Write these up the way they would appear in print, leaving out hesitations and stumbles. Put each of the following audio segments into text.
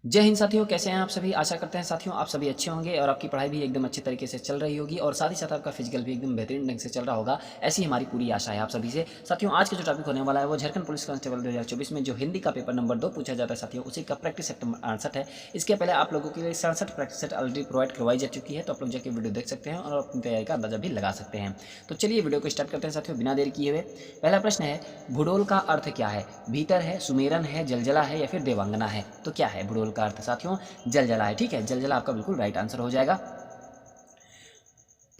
जय हिंद साथियों, कैसे हैं आप सभी। आशा करते हैं साथियों आप सभी अच्छे होंगे और आपकी पढ़ाई भी एकदम अच्छे तरीके से चल रही होगी और साथ ही साथ आपका फिजिकल भी एकदम बेहतरीन ढंग से चल रहा होगा। ऐसी हमारी पूरी आशा है आप सभी से। साथियों आज का जो टॉपिक होने वाला है वो झारखंड पुलिस कांस्टेबल 2024 में जो हिंदी का पेपर नंबर 2 पूछा जाता है साथियों, उसी का प्रैक्टिस सेट नंबर 68 है। इसके पहले आप लोगों के लिए 67 प्रैक्टिस सेट ऑलरेडी प्रोवाइड करवाई जा चुकी है, तो आप लोग जाकर वीडियो देख सकते हैं और अपनी तैयारी का अंदाजा भी लगा सकते हैं। तो चलिए वीडियो को स्टार्ट करते हैं साथियों बिना देर किए हुए। पहला प्रश्न है, भूडोल का अर्थ क्या है। भीतर है, सुमेरन है, जलजला है या फिर देवांगना है। तो क्या है भूडोल का अर्थ साथियों, जलजला है। ठीक है, जलजला आपका बिल्कुल राइट आंसर हो जाएगा।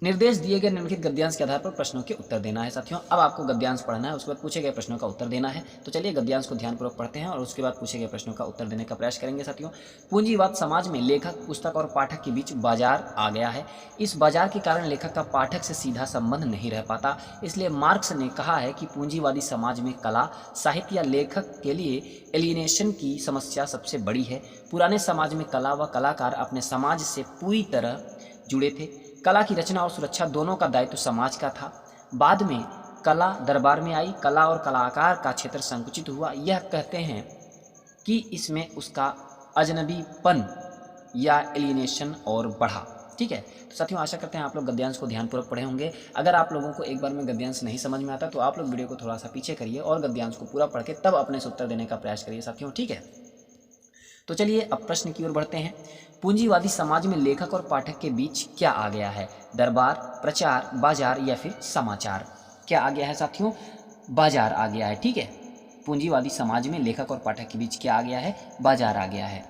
निर्देश दिए गए निम्नलिखित गद्यांश के आधार पर प्रश्नों के उत्तर देना है साथियों। अब आपको गद्यांश पढ़ना है, उसके बाद पूछे गए प्रश्नों का उत्तर देना है। तो चलिए गद्यांश को ध्यानपूर्वक पढ़ते हैं और उसके बाद पूछे गए प्रश्नों का उत्तर देने का प्रयास करेंगे साथियों। पूंजीवाद समाज में लेखक, पुस्तक और पाठक के बीच बाजार आ गया है। इस बाजार के कारण लेखक का पाठक से सीधा संबंध नहीं रह पाता। इसलिए मार्क्स ने कहा है कि पूंजीवादी समाज में कला, साहित्य या लेखक के लिए एलियनेशन की समस्या सबसे बड़ी है। पुराने समाज में कला व कलाकार अपने समाज से पूरी तरह जुड़े थे। कला की रचना और सुरक्षा दोनों का दायित्व समाज का था। बाद में कला दरबार में आई, कला और कलाकार का क्षेत्र संकुचित हुआ। यह कहते हैं कि इसमें उसका अजनबीपन या एलियनेशन और बढ़ा। ठीक है, तो साथियों आशा करते हैं आप लोग गद्यांश को ध्यानपूर्वक पढ़े होंगे। अगर आप लोगों को एक बार में गद्यांश नहीं समझ में आता तो आप लोग वीडियो को थोड़ा सा पीछे करिए और गद्यांश को पूरा पढ़ के तब अपने से उत्तर देने का प्रयास करिए साथियों। ठीक है, तो चलिए अब प्रश्न की ओर बढ़ते हैं। पूंजीवादी समाज में लेखक और पाठक के बीच क्या आ गया है। दरबार, प्रचार, बाजार या फिर समाचार। क्या आ गया है साथियों, बाजार आ गया है। ठीक है, पूंजीवादी समाज में लेखक और पाठक के बीच क्या आ गया है, बाजार आ गया है।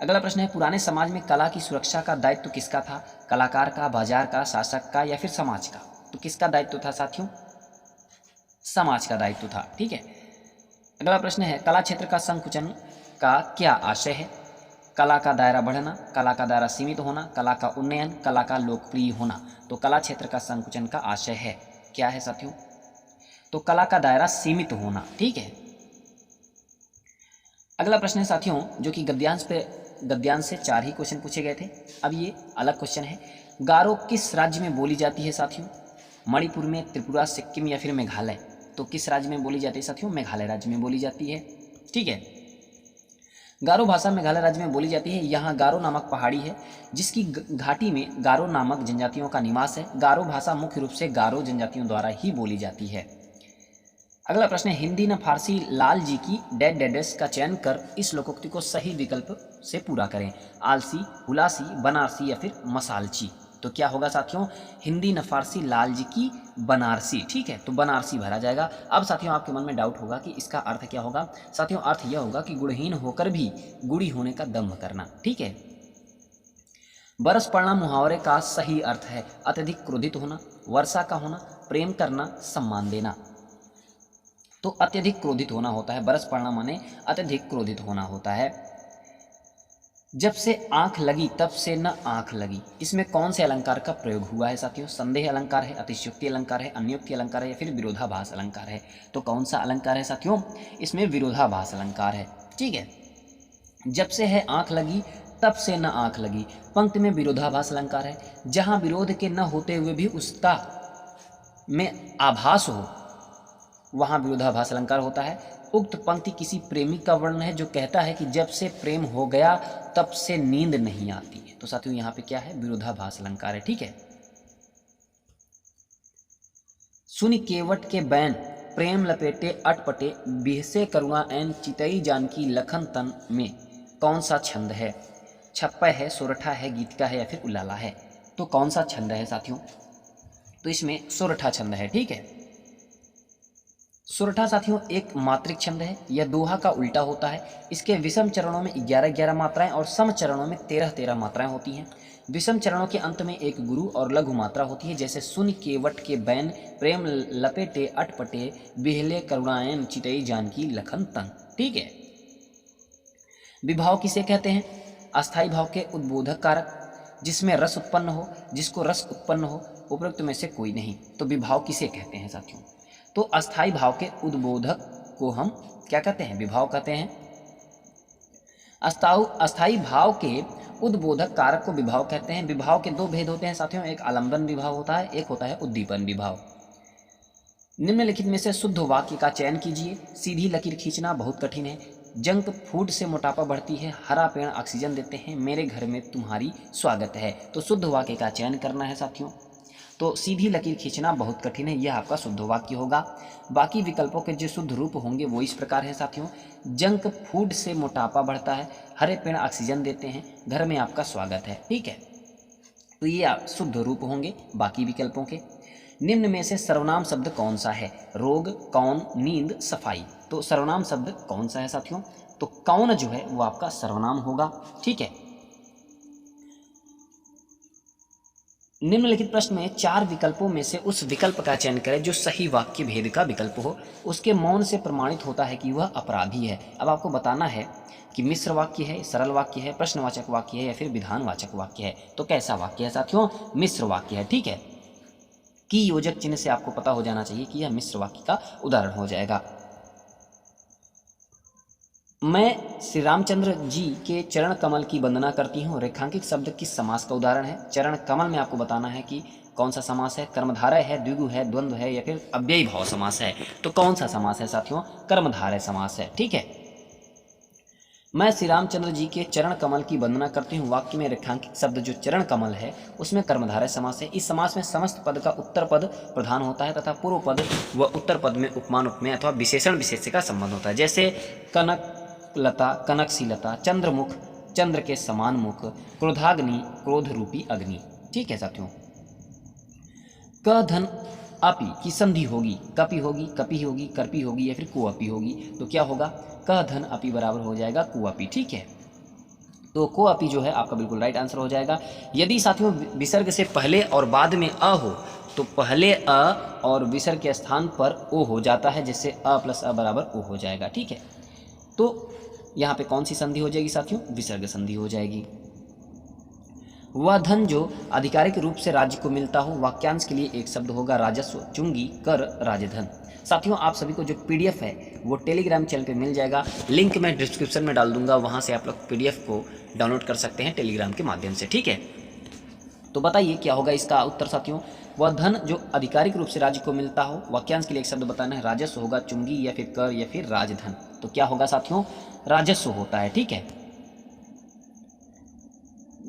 अगला प्रश्न है, पुराने समाज में कला की सुरक्षा का दायित्व किसका था। कलाकार का, बाजार का, शासक का या फिर समाज का। तो किसका दायित्व था साथियों, समाज का दायित्व था। ठीक है, अगला प्रश्न है, कला क्षेत्र का संकुचन का क्या आशय है। कला का दायरा बढ़ना, कला का दायरा सीमित होना, कला का उन्नयन, कला का लोकप्रिय होना। तो कला क्षेत्र का संकुचन का आशय है, क्या है साथियों, तो कला का दायरा सीमित होना। ठीक है, अगला प्रश्न है साथियों जो कि गद्यांश से 4 ही क्वेश्चन पूछे गए थे। अब ये अलग क्वेश्चन है, गारो किस राज्य में बोली जाती है साथियों। मणिपुर में, त्रिपुरा, सिक्किम या फिर मेघालय। तो किस राज्य में बोली जाती है साथियों, मेघालय राज्य में बोली जाती है। ठीक है, गारो भाषा मेघालय राज्य में बोली जाती है। यहाँ गारो नामक पहाड़ी है जिसकी घाटी में गारो नामक जनजातियों का निवास है। गारो भाषा मुख्य रूप से गारो जनजातियों द्वारा ही बोली जाती है। अगला प्रश्न है, हिंदी न फारसी लाल जी की डेड डेडेस का चयन कर इस लोकोक्ति को सही विकल्प से पूरा करें। आलसी, हुलासी, बनारसी या फिर मसालची। तो क्या होगा साथियों, हिंदी न फारसी लाल जी की बनारसी। ठीक है, तो बनारसी भरा जाएगा। अब साथियों आपके मन में डाउट होगा कि इसका अर्थ क्या होगा। साथियों अर्थ यह होगा कि गुणहीन होकर भी गुणी होने का दम्भ करना। ठीक है, बरस पड़ना मुहावरे का सही अर्थ है अत्यधिक क्रोधित होना, वर्षा का होना, प्रेम करना, सम्मान देना। तो अत्यधिक क्रोधित होना होता है, बरस पड़ना माने अत्यधिक क्रोधित होना होता है। जब से आंख लगी तब से न आंख लगी, इसमें कौन से अलंकार का प्रयोग हुआ है साथियों। संदेह अलंकार है, अतिशयोक्ति अलंकार है, अन्योक्ति अलंकार है या फिर विरोधाभास अलंकार है। तो कौन सा अलंकार है साथियों, इसमें विरोधाभास अलंकार है। ठीक है, जब से है आंख लगी तब से न आंख लगी, पंक्ति में विरोधाभास अलंकार है। जहां विरोध के न होते हुए भी उसका में आभास हो वहाँ विरोधाभास अलंकार होता है। उक्त पंक्ति किसी प्रेमी का वर्णन है जो कहता है कि जब से प्रेम हो गया तब से नींद नहीं आती है। तो साथियों यहाँ पे क्या है, विरोधाभास अलंकार है। ठीक है, सुनि केवट के बैन प्रेम लपेटे अटपटे, बिहसे करुणा एन चितई जानकी लखन तन में कौन सा छंद है। छप्पय है, सोरठा है, गीतिका है या फिर उलाला है। तो कौन सा छंद है साथियों, तो इसमें सोरठा छंद है। ठीक है, सोरठा साथियों एक मात्रिक छंद है, यह दोहा का उल्टा होता है। इसके विषम चरणों में 11-11 मात्राएं और सम चरणों में 13-13 मात्राएं होती हैं। विषम चरणों के अंत में एक गुरु और लघु मात्रा होती है, जैसे सुन केवट के बैन प्रेम लपेटे अटपटे, बिहले करुणायन चितई जानकी लखन तन। ठीक है, विभाव किसे कहते हैं, अस्थाई भाव के उद्बोधक कारक जिसमें रस उत्पन्न हो, जिसको रस उत्पन्न हो, उपरोक्त में से कोई नहीं। तो विभाव किसे कहते हैं साथियों, तो अस्थाई भाव के उद्बोधक को हम क्या कहते हैं, विभाव कहते हैं। अस्थाई भाव के उद्बोधक कारक को विभाव कहते हैं। विभाव के 2 भेद होते हैं साथियों, एक आलंबन विभाव होता है, एक होता है उद्दीपन विभाव। निम्नलिखित में से शुद्ध वाक्य का चयन कीजिए। सीधी लकीर खींचना बहुत कठिन है, जंक फूड से मोटापा बढ़ती है, हरा पेड़ ऑक्सीजन देते हैं, मेरे घर में तुम्हारी स्वागत है। तो शुद्ध वाक्य का चयन करना है साथियों। तो सीधी लकीर खींचना बहुत कठिन है, यह आपका शुद्ध वाक्य होगा। बाकी विकल्पों के जो शुद्ध रूप होंगे वो इस प्रकार हैं साथियों। जंक फूड से मोटापा बढ़ता है, हरे पेड़ ऑक्सीजन देते हैं, घर में आपका स्वागत है। ठीक है, तो ये शुद्ध रूप होंगे बाकी विकल्पों के। निम्न में से सर्वनाम शब्द कौन सा है? रोग, कौन, नींद, सफाई। तो सर्वनाम शब्द कौन सा है साथियों? तो कौन जो है वो आपका सर्वनाम होगा। ठीक है, निम्नलिखित प्रश्न में 4 विकल्पों में से उस विकल्प का चयन करें जो सही वाक्य भेद का विकल्प हो। उसके मौन से प्रमाणित होता है कि वह अपराधी है। अब आपको बताना है कि मिश्र वाक्य है, सरल वाक्य है, प्रश्नवाचक वाक्य है या फिर विधानवाचक वाक्य है। तो कैसा वाक्य है साथियों? मिश्र वाक्य है। ठीक है, की योजक चिन्ह से आपको पता हो जाना चाहिए कि यह मिश्र वाक्य का उदाहरण हो जाएगा। मैं श्री रामचंद्र जी के चरण कमल की वंदना करती हूँ। रेखांकित शब्द किस समास का उदाहरण है? चरण कमल में आपको बताना है कि कौन सा समास है। कर्मधारय है, द्विगु है, द्वंद्व है या फिर अव्ययी भाव समास है। तो कौन सा समास है साथियों? कर्मधारय समास है। ठीक है, मैं श्री रामचंद्र जी के चरण कमल की वंदना करती हूँ। वाक्य में रेखांकित शब्द जो चरण कमल है उसमें कर्मधारय समास है। इस समास में समस्त पद का उत्तर पद प्रधान होता है तथा पूर्व पद व उत्तर पद में उपमान उपमेय अथवा विशेषण विशेष्य का संबंध होता है। जैसे कनक लता, कनकशीलता, चंद्रमुख, चंद्र के समान मुख, क्रोधाग्नि, क्रोध रूपी अग्नि। ठीक है साथियों, क धन अपि की संधि होगी, कपि होगी, कपि होगी, कर्पि होगी या फिर कुअपि होगी। तो क्या होगा? क धन अपि बराबर हो जाएगा कुअपि। ठीक है, तो कुअपि जो है आपका बिल्कुल राइट आंसर हो जाएगा। यदि साथियों विसर्ग से पहले और बाद में अ हो तो पहले अ और विसर्ग के स्थान पर ओ हो जाता है, जिससे अ प्लस अ बराबर ओ हो जाएगा। ठीक है, तो यहाँ पे कौन सी संधि हो जाएगी साथियों? विसर्ग संधि हो जाएगी। वह धन जो आधिकारिक रूप से राज्य को मिलता हो, वाक्यांश के लिए एक शब्द होगा राजस्व, चुंगी, कर, राजधन। साथियों आप सभी को जो पीडीएफ है वो टेलीग्राम चैनल पे मिल जाएगा, लिंक मैं डिस्क्रिप्शन में डाल दूंगा, वहाँ से आप लोग पीडीएफ को डाउनलोड कर सकते हैं टेलीग्राम के माध्यम से। ठीक है, तो बताइए क्या होगा इसका उत्तर साथियों? वह धन जो आधिकारिक रूप से राज्य को मिलता हो, वाक्यांश के लिए एक शब्द बताना है, राजस्व होगा, चुंगी या फिर कर या फिर राजधन। तो क्या होगा साथियों? राजस्व होता है। ठीक है,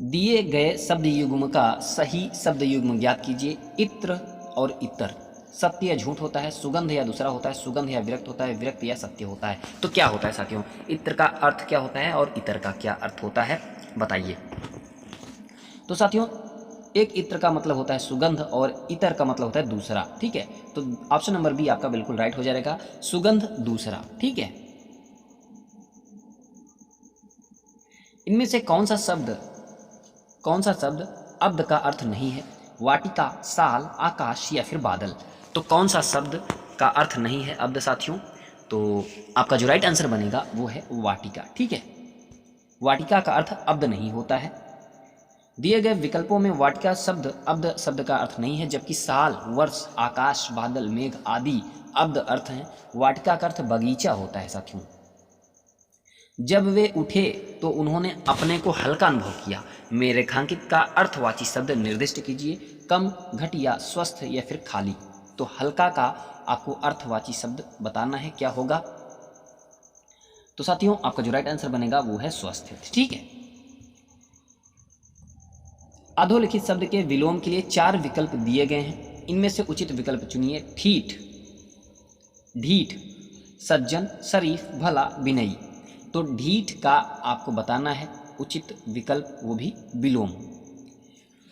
दिए गए शब्द युग्म का सही शब्द युग्म ज्ञात कीजिए। इत्र और इतर, सत्य या झूठ होता है, सुगंध या दूसरा होता है, सुगंध या विरक्त होता है, विरक्त या सत्य होता है। तो क्या होता है साथियों? इत्र का अर्थ क्या होता है और इतर का क्या अर्थ होता है, बताइए। तो साथियों एक इत्र का मतलब होता है सुगंध और इतर का मतलब होता है दूसरा। ठीक है, तो ऑप्शन नंबर बी आपका बिल्कुल राइट हो जाएगा, सुगंध दूसरा। ठीक है, इनमें से कौन सा शब्द अब्द का अर्थ नहीं है? वाटिका, साल, आकाश या फिर बादल। तो कौन सा शब्द का अर्थ नहीं है अब्द साथियों? तो आपका जो राइट आंसर बनेगा वो है वाटिका। ठीक है, वाटिका का अर्थ अब्द नहीं होता है। दिए गए विकल्पों में वाटिका शब्द अब्द शब्द का अर्थ नहीं है, जबकि साल, वर्ष, आकाश, बादल, मेघ आदि अब्द अर्थ हैं। वाटिका का अर्थ बगीचा होता है साथियों। जब वे उठे तो उन्होंने अपने को हल्का अनुभव किया। में रेखांकित का अर्थवाची शब्द निर्दिष्ट कीजिए। कम, घटिया, स्वस्थ या फिर खाली। तो हल्का का आपको अर्थवाची शब्द बताना है, क्या होगा? तो साथियों आपका जो राइट आंसर बनेगा वो है स्वस्थ। ठीक है, अधोलिखित शब्द के विलोम के लिए 4 विकल्प दिए गए हैं, इनमें से उचित विकल्प चुनिए। ठीठ, ढीठ, सज्जन, शरीफ, भला, विनयी। तो ढीठ का आपको बताना है उचित विकल्प, वो भी विलोम।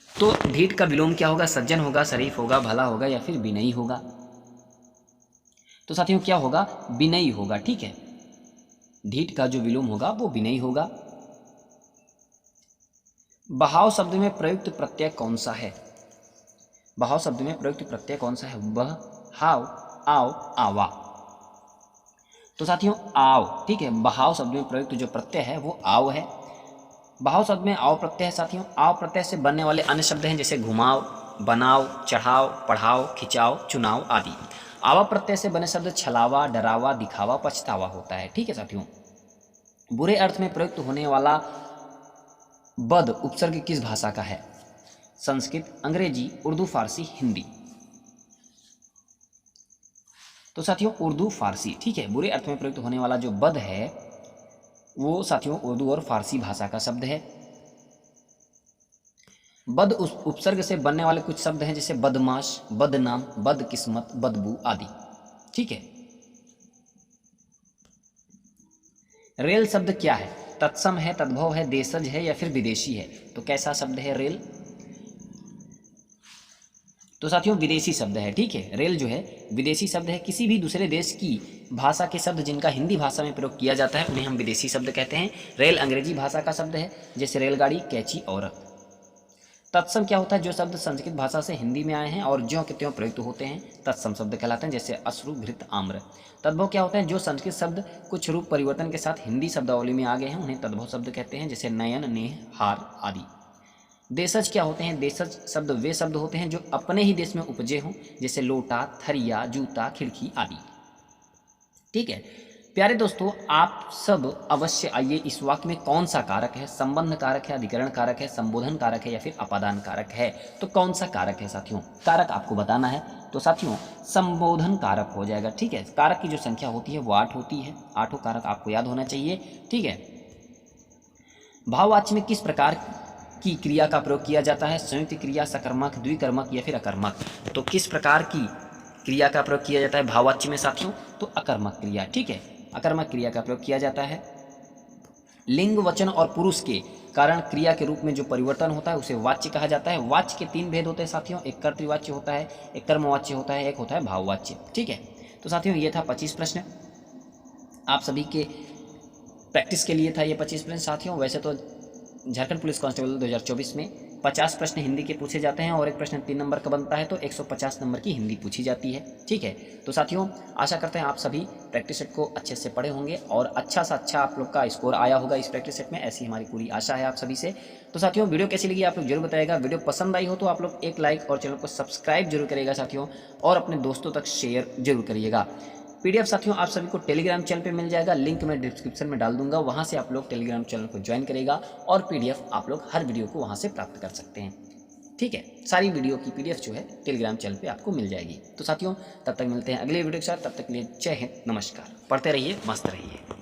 तो ढीठ का विलोम क्या होगा? सज्जन होगा, शरीफ होगा, भला होगा या फिर विनयी होगा। तो साथियों क्या होगा? विनयी होगा। ठीक है, ढीठ का जो विलोम होगा वो विनयी होगा। बहाव शब्द में प्रयुक्त प्रत्यय कौन सा है? बहाव शब्द में प्रयुक्त प्रत्यय कौन सा है? वह, हाव, आओ, आवा। तो साथियों आव। ठीक है, बहाव शब्द में प्रयुक्त जो प्रत्यय है वो आव है। बहाव शब्द में आव प्रत्यय है साथियों। आव प्रत्यय से बनने वाले अन्य शब्द हैं जैसे घुमाओ, बनाओ, चढ़ाओ, पढ़ाओ, खिंचाओ, चुनाव आदि। आवा प्रत्यय से बने शब्द छलावा, डरावा, दिखावा, पछतावा होता है। ठीक है साथियों, बुरे अर्थ में प्रयुक्त होने वाला बद उपसर्ग किस भाषा का है? संस्कृत, अंग्रेजी, उर्दू, फारसी, हिंदी। तो साथियों उर्दू, फारसी। ठीक है, बुरे अर्थ में प्रयुक्त होने वाला जो बद है वो साथियों उर्दू और फारसी भाषा का शब्द है। बद उपसर्ग से बनने वाले कुछ शब्द हैं जैसे बदमाश, बदनाम, बदकिस्मत, बदबू आदि। ठीक है। रेल शब्द क्या है? तत्सम है, तद्भव है, देशज है या फिर विदेशी है? तो कैसा शब्द है रेल? तो साथियों विदेशी शब्द है। ठीक है, रेल जो है विदेशी शब्द है। किसी भी दूसरे देश की भाषा के शब्द जिनका हिंदी भाषा में प्रयोग किया जाता है उन्हें हम विदेशी शब्द कहते हैं। रेल अंग्रेजी भाषा का शब्द है, जैसे रेलगाड़ी, कैची, औरत। तत्सम क्या होता है? जो शब्द संस्कृत भाषा से हिंदी में आए हैं और ज्यों के त्यों प्रयुक्त होते हैं तत्सम शब्द कहलाते हैं, जैसे अश्रु, घृत, आम्र। तद्भव क्या होता है? जो संस्कृत शब्द कुछ रूप परिवर्तन के साथ हिंदी शब्दावली में आ गए हैं उन्हें तद्भव शब्द कहते हैं, जैसे नयन, नेह, हार आदि। देशज क्या होते हैं? देशज शब्द वे शब्द होते हैं जो अपने ही देश में उपजे हों, जैसे लोटा, थरिया, जूता, खिड़की आदि। ठीक है प्यारे दोस्तों, आप सब अवश्य आइए इस वाक्य में कौन सा कारक है? संबंध कारक है, अधिकरण कारक है, संबोधन कारक है या फिर अपादान कारक है? तो कौन सा कारक है साथियों? कारक आपको बताना है। तो साथियों संबोधन कारक हो जाएगा। ठीक है, कारक की जो संख्या होती है वो 8 होती है। 8 कारक आपको याद होना चाहिए। ठीक है। भाववाच्य में किस प्रकार की क्रिया का प्रयोग किया जाता है? संयुक्त क्रिया, सकर्मक, द्विकर्मक या फिर अकर्मक? तो किस प्रकार की क्रिया का प्रयोग किया जाता है भाववाच्य में साथियों? तो अकर्मक क्रिया। ठीक है, अकर्मक क्रिया का प्रयोग किया जाता है। लिंग, वचन और पुरुष के कारण क्रिया के रूप में जो परिवर्तन होता है उसे वाच्य कहा जाता है। वाच्य के 3 भेद होते हैं साथियों, एक कर्तृवाच्य होता है, एक कर्मवाच्य होता है, एक होता है भाववाच्य। ठीक है, तो साथियों ये था 25 प्रश्न। आप सभी के प्रैक्टिस के लिए था ये 25 प्रश्न साथियों। वैसे तो झारखंड पुलिस कांस्टेबल 2024 में 50 प्रश्न हिंदी के पूछे जाते हैं और एक प्रश्न 3 नंबर का बनता है, तो 150 नंबर की हिंदी पूछी जाती है। ठीक है, तो साथियों आशा करते हैं आप सभी प्रैक्टिस सेट को अच्छे से पढ़े होंगे और अच्छा सा अच्छा आप लोग का स्कोर आया होगा इस प्रैक्टिस सेट में। ऐसी हमारी पूरी आशा है आप सभी से। तो साथियों वीडियो कैसी लगी आप लोग जरूर बताइएगा। वीडियो पसंद आई हो तो आप लोग एक लाइक और चैनल को सब्सक्राइब जरूर करिएगा साथियों, और अपने दोस्तों तक शेयर जरूर करिएगा। पीडीएफ साथियों आप सभी को टेलीग्राम चैनल पे मिल जाएगा, लिंक मैं डिस्क्रिप्शन में डाल दूंगा, वहां से आप लोग टेलीग्राम चैनल को ज्वाइन करेगा और पीडीएफ आप लोग हर वीडियो को वहां से प्राप्त कर सकते हैं। ठीक है, सारी वीडियो की पीडीएफ जो है टेलीग्राम चैनल पे आपको मिल जाएगी। तो साथियों तब तक मिलते हैं अगले वीडियो के साथ, तब तक के लिए जय हिंद, नमस्कार। पढ़ते रहिए, मस्त रहिए।